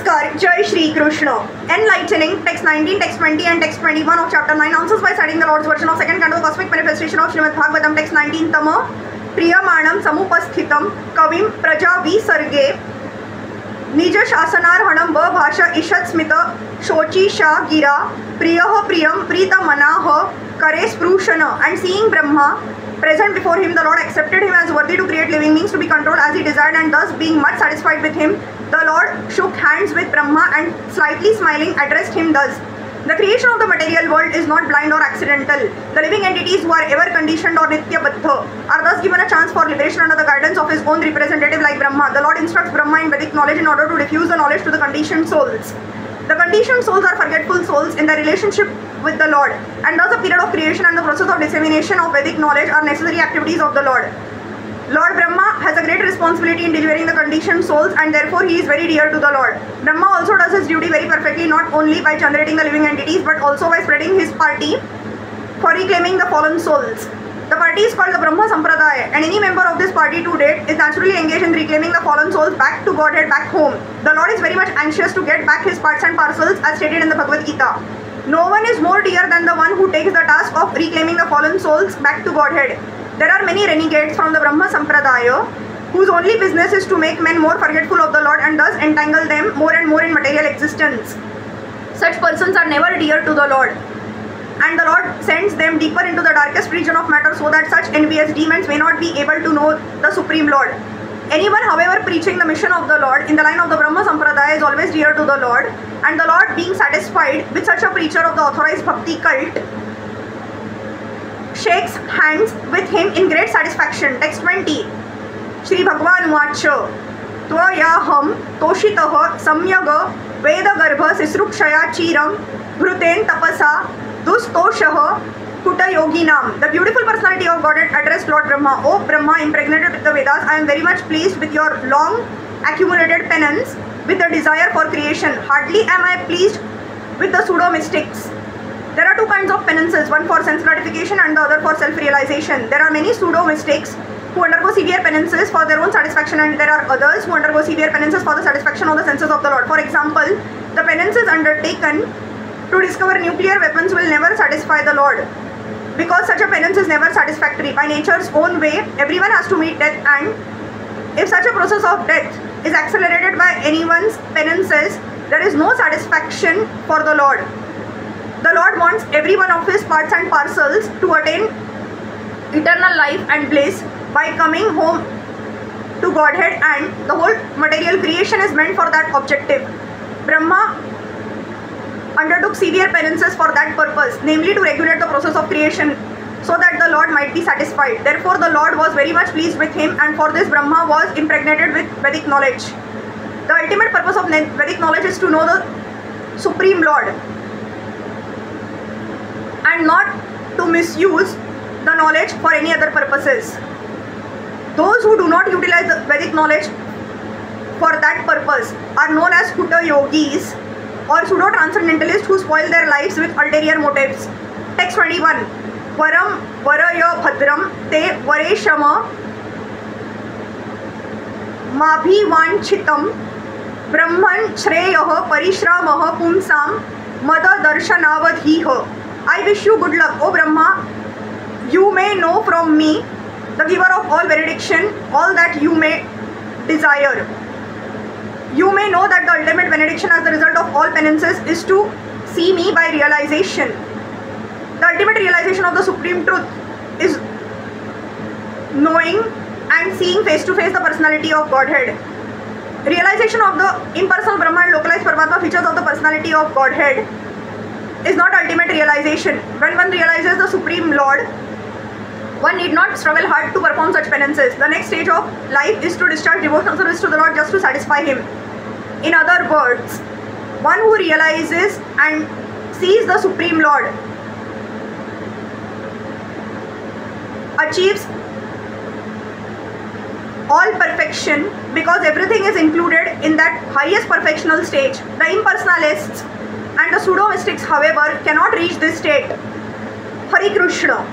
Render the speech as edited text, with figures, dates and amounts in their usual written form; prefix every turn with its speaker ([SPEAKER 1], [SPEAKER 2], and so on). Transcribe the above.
[SPEAKER 1] Namaskar, Jai Shri Krishna. Enlightening, text 19, text 20 and text 21 of chapter 9 answers by citing the Lord's version of second canto, the cosmic manifestation of Srimad Bhagavatam, text 19, Tama, Priyamanam Samupasthitam, Kavim Praja Visarge, Nija Shasanarhanam Bhasha Ishat Smita, Shochi Sha Gira, Priyaha Priyam Prita Manaha, Kare Sprushana, and seeing Brahma present before him, the Lord accepted him as worthy to create living beings to be controlled as he desired, and thus being much satisfied with him, the Lord shook hands with Brahma and slightly smiling addressed him thus. The creation of the material world is not blind or accidental. The living entities who are ever conditioned or nitya-baddha are thus given a chance for liberation under the guidance of his own representative like Brahma. The Lord instructs Brahma in Vedic knowledge in order to diffuse the knowledge to the conditioned souls. The conditioned souls are forgetful souls in their relationship with the Lord, and thus the period of creation and the process of dissemination of Vedic knowledge are necessary activities of the Lord. Lord Brahma has a great responsibility in delivering the conditioned souls, and therefore he is very dear to the Lord. Brahma also does his duty very perfectly, not only by generating the living entities but also by spreading his party for reclaiming the fallen souls. The party is called the Brahma Sampradaya, and any member of this party to date is naturally engaged in reclaiming the fallen souls back to Godhead, back home. The Lord is very much anxious to get back his parts and parcels as stated in the Bhagavad Gita. No one is more dear than the one who takes the task of reclaiming the fallen souls back to Godhead. There are many renegades from the Brahma Sampradaya whose only business is to make men more forgetful of the Lord and thus entangle them more and more in material existence. Such persons are never dear to the Lord, and the Lord sends them deeper into the darkest region of matter so that such envious demons may not be able to know the Supreme Lord. Anyone, however, preaching the mission of the Lord in the line of the Brahma Sampradaya is always dear to the Lord, and the Lord, being satisfied with such a preacher of the authorized bhakti cult, shakes hands with him in great satisfaction. Text 20. Shri Bhagavan Vacha Tvayaham Toshitaha Samyaga Vedagarbha Sisrukshaya Chiram Bhruten Tapasa Dustoshaha Kuta Yoginam. The beautiful personality of Godhead addressed Lord Brahma. O Brahma, impregnated with the Vedas, I am very much pleased with your long accumulated penance with the desire for creation. Hardly am I pleased with the pseudo-mystics. There are two kinds of penances, one for sense gratification and the other for self-realization. There are many pseudo-mystics who undergo severe penances for their own satisfaction, and there are others who undergo severe penances for the satisfaction of the senses of the Lord. For example, the penances undertaken to discover nuclear weapons will never satisfy the Lord, because such a penance is never satisfactory. By nature's own way, everyone has to meet death, and if such a process of death is accelerated by anyone's penances, there is no satisfaction for the Lord. The Lord wants every one of his parts and parcels to attain eternal life and bliss by coming home to Godhead, and the whole material creation is meant for that objective. Brahma undertook severe penances for that purpose, namely to regulate the process of creation so that the Lord might be satisfied. Therefore, the Lord was very much pleased with him, and for this Brahma was impregnated with Vedic knowledge. The ultimate purpose of Vedic knowledge is to know the Supreme Lord and not to misuse the knowledge for any other purposes. Those who do not utilize the Vedic knowledge for that purpose are known as Kuta Yogis or pseudo-transcendentalists who spoil their lives with ulterior motives. Text 21. Varam varaya bhadram te vareshama mabhivanchitam brahman shreyah parishramah pumsam mada darshanavadhiha. I wish you good luck, O Brahma. You may know from me, the giver of all benediction, all that you may desire. You may know that the ultimate benediction as the result of all penances is to see me by realization. The ultimate realization of the Supreme Truth is knowing and seeing face to face the personality of Godhead. Realization of the impersonal Brahma and localized Paramatma features of the personality of Godhead is not ultimate realization. When one realizes the Supreme Lord, one need not struggle hard to perform such penances. The next stage of life is to discharge devotional service to the Lord just to satisfy him. In other words, one who realizes and sees the Supreme Lord achieves all perfection, because everything is included in that highest perfectional stage. The impersonalists and the pseudo-mystics, however, cannot reach this state. Hare Krishna.